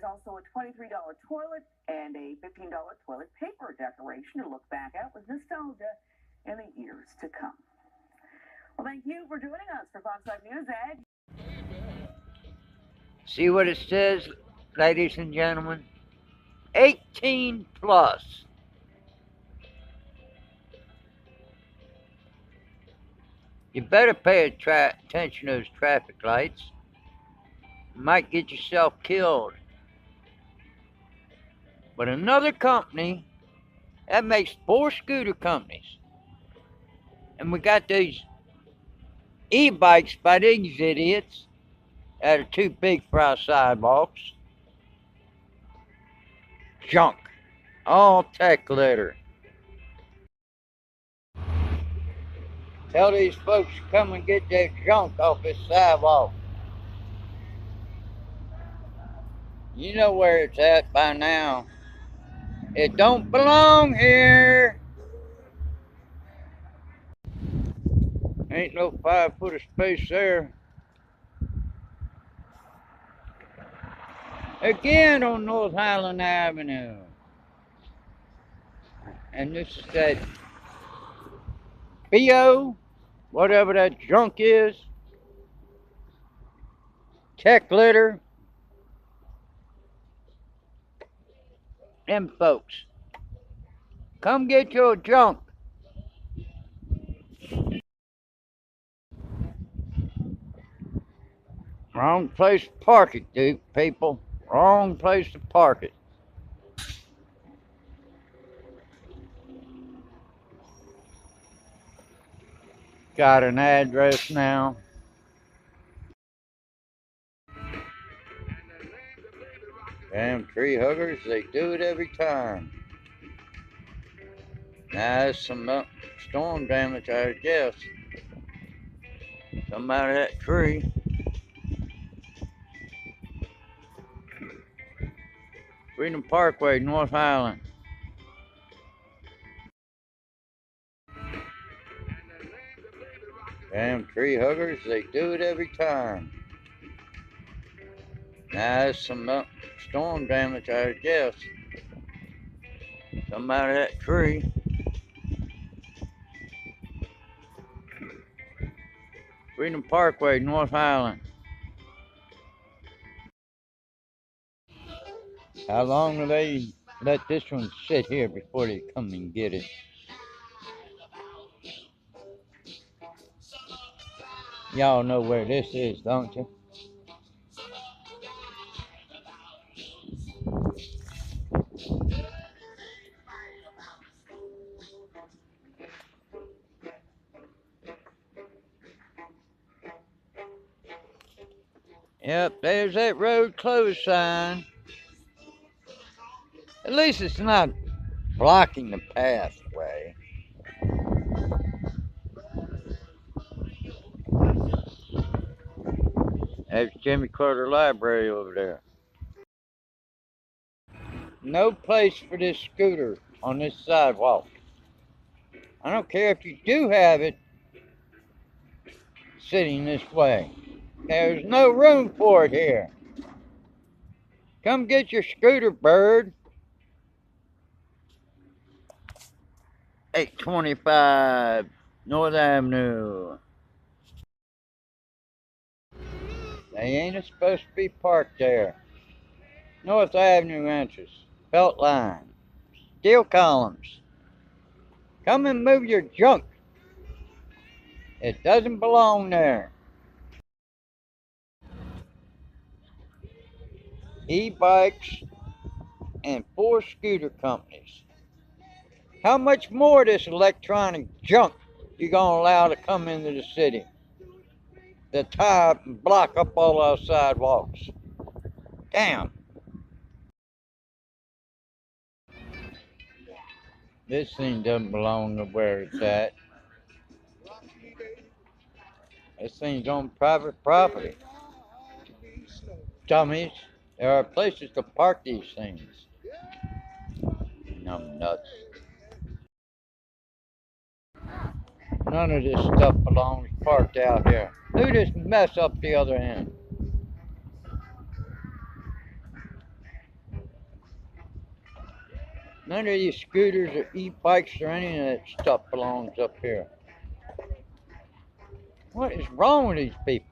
also a $23 toilet and a $15 toilet paper decoration to look back at with nostalgia in the years to come. Well, thank you for joining us for Fox 5 News, Ed. See what it says, ladies and gentlemen? 18 plus. You better pay attention to those traffic lights. You might get yourself killed. But another company, that makes 4 scooter companies. And we got these e-bikes by these idiots that are too big for our sidewalks. Junk. All tech litter. Tell these folks to come and get their junk off this sidewalk. You know where it's at by now. It don't belong here. Ain't no 5 foot of space there. Again on North Highland Avenue. And this is that BO, whatever that junk is. Tech litter. Them folks. Come get your junk. Wrong place to park it, dude, people. Wrong place to park it. Got an address now. Damn tree huggers, they do it every time. Now there's some storm damage, I guess. Come out of that tree. Freedom Parkway, North Highland. Damn tree huggers, they do it every time. Now there's some storm damage, I guess. Come out of that tree. Freedom Parkway, North Highland. How long do they let this one sit here before they come and get it? Y'all know where this is, don't you? Yep, there's that road closed sign. At least it's not blocking the pathway. There's Jimmy Carter Library over there. No place for this scooter on this sidewalk. I don't care if you do have it sitting this way. There's no room for it here. Come get your scooter, bird. 825 North Avenue. They ain't supposed to be parked there. North Avenue entrance, belt line, steel columns. Come and move your junk. It doesn't belong there. E-bikes and 4 scooter companies. How much more of this electronic junk you gonna allow to come into the city? To tie up and block up all our sidewalks. Damn. This thing doesn't belong to where it's at. This thing's on private property. Dummies. There are places to park these things. I'm nuts. None of this stuff belongs parked out here. Look at this mess up the other end. None of these scooters or e-bikes or any of that stuff belongs up here. What is wrong with these people?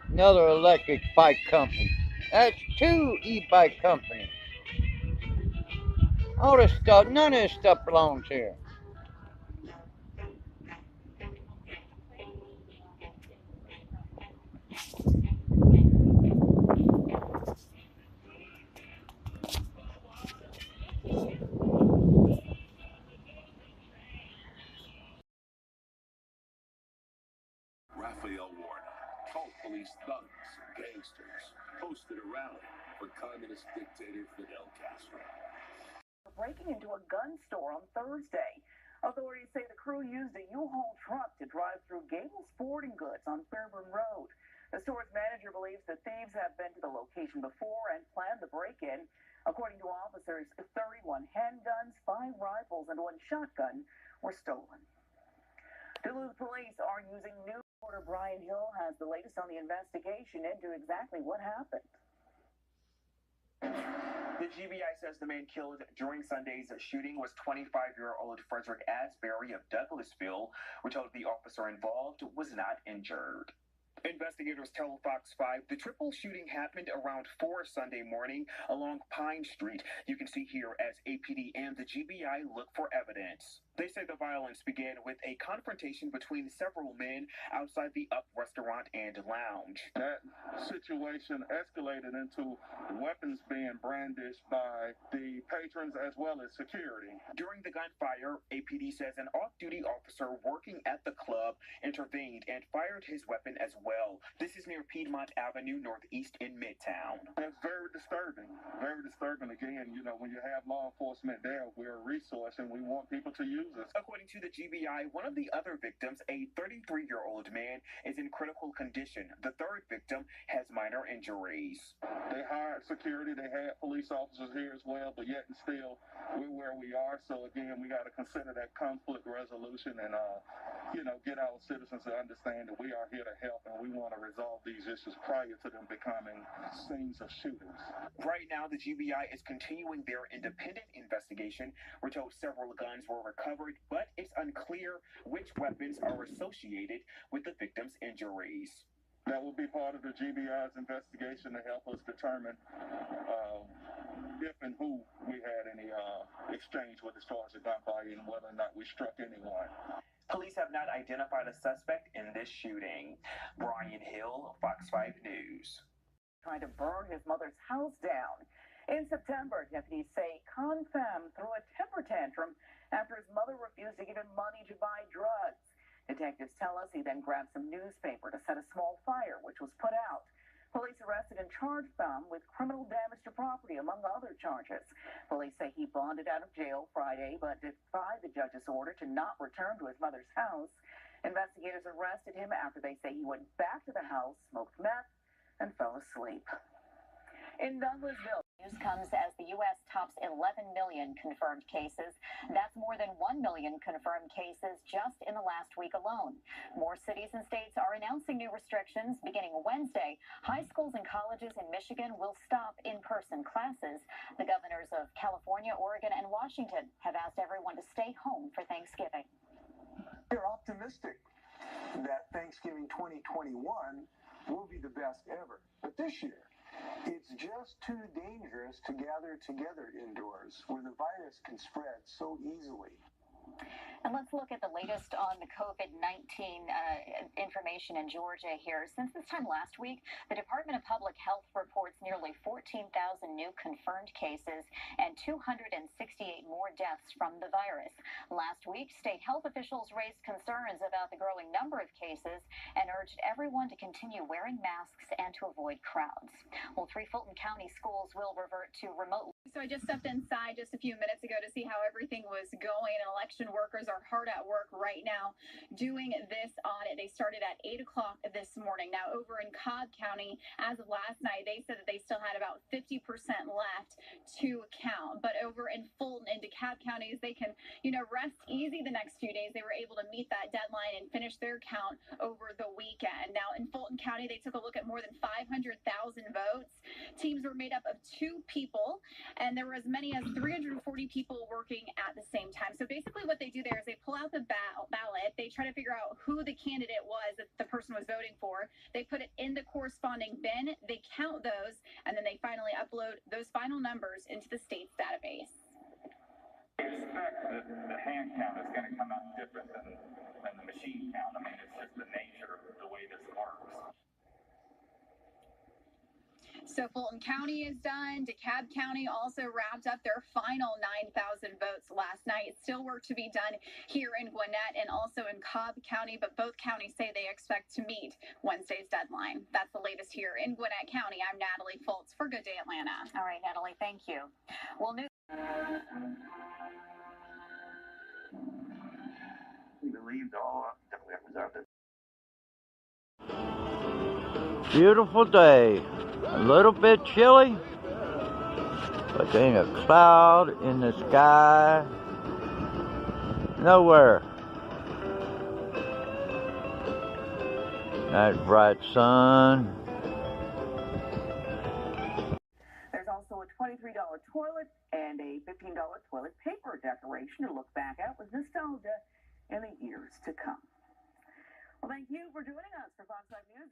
Another electric bike company. That's two e-bike companies. All this stuff, none of this stuff belongs here. Raphael Warnock, cult police thugs and gangsters, hosted a rally for communist dictator Fidel Castro. Breaking into a gun store on Thursday. Authorities say the crew used a U-Haul truck to drive through Gable Sporting Goods on Fairburn Road. The store's manager believes the thieves have been to the location before and planned the break-in. According to officers, 31 handguns, 5 rifles, and 1 shotgun were stolen. Duluth police are using new. Reporter Brian Hill has the latest on the investigation into exactly what happened. The GBI says the man killed during Sunday's shooting was 25-year-old Frederick Asbury of Douglasville, which told the officer involved was not injured. Investigators tell Fox 5 the triple shooting happened around 4 Sunday morning along Pine Street. You can see here as APD and the GBI look for evidence. They say the violence began with a confrontation between several men outside the Up restaurant and lounge. That situation escalated into weapons being brandished by the patrons as well as security. During the gunfire, APD says an off-duty officer working at the club intervened and fired his weapon as well. This is near Piedmont Avenue Northeast in Midtown. That's very disturbing. Very disturbing. Again, when you have law enforcement there, we're a resource and we want people to use us. According to the GBI, one of the other victims, a 33-year-old man, is in critical condition. The third victim has minor injuries. They hired security. They had police officers here as well, but yet and still, we're where we are. So again, we got to consider that conflict resolution and, get our citizens to understand that we are here to help and we want to resolve these issues prior to them becoming scenes of shootings. Right now, the GBI is continuing their independent investigation. We're told several guns were recovered, but it's unclear which weapons are associated with the victims' injuries. That will be part of the GBI's investigation to help us determine if and who we had any exchange with as far as the gunfire and whether or not we struck anyone. Police have not identified a suspect in this shooting. Brian Hill, Fox 5 News. Trying to burn his mother's house down. In September, deputies say Confam threw a temper tantrum after his mother refused to give him money to buy drugs. Detectives tell us he then grabbed some newspaper to set a small fire, which was put out. Police arrested and charged Thumb with criminal damage to property, among other charges. Police say he bonded out of jail Friday, but defied the judge's order to not return to his mother's house. Investigators arrested him after they say he went back to the house, smoked meth, and fell asleep. In Douglasville, news comes as the U.S. tops 11 million confirmed cases. That's more than 1 million confirmed cases just in the last week alone. More cities and states are announcing new restrictions. Beginning Wednesday, high schools and colleges in Michigan will stop in-person classes. The governors of California, Oregon, and Washington have asked everyone to stay home for Thanksgiving. They're optimistic that Thanksgiving 2021 will be the best ever. But this year, it's just too dangerous to gather together indoors where the virus can spread so easily. And let's look at the latest on the COVID-19 information in Georgia here. Since this time last week, the Department of Public Health reports nearly 14,000 new confirmed cases and 268 more deaths from the virus. Last week, state health officials raised concerns about the growing number of cases and urged everyone to continue wearing masks and to avoid crowds. Well, 3 Fulton County schools will revert to remote. So I just stepped inside just a few minutes ago to see how everything was going, and election workers are hard at work right now doing this audit. They started at 8 o'clock this morning. Now, over in Cobb County, as of last night, they said that they still had about 50% left to count. But over in Fulton and DeKalb counties, they can, rest easy the next few days. They were able to meet that deadline and finish their count over the weekend. Now, in Fulton County. They took a look at more than 500,000 votes. Teams were made up of 2 people, and there were as many as 340 people working at the same time. So basically what they do there is they pull out the ballot. They try to figure out who the candidate was that the person was voting for. They put it in the corresponding bin. They count those, and then they finally upload those final numbers into the state's database. I expect that the hand count is going to come out different than the machine count. I mean, it's just the nature of the way this works. So Fulton County is done. DeKalb County also wrapped up their final 9,000 votes last night. Still work to be done here in Gwinnett and also in Cobb County, but both counties say they expect to meet Wednesday's deadline. That's the latest here in Gwinnett County. I'm Natalie Foltz for Good Day Atlanta. All right, Natalie, thank you. Well, We believed all that we reserved it. Beautiful day. A little bit chilly, but there ain't a cloud in the sky. Nowhere. Nice bright sun. There's also a $23 toilet and a $15 toilet paper decoration to look back at with nostalgia in the years to come. Well, thank you for joining us for Fox 5 News.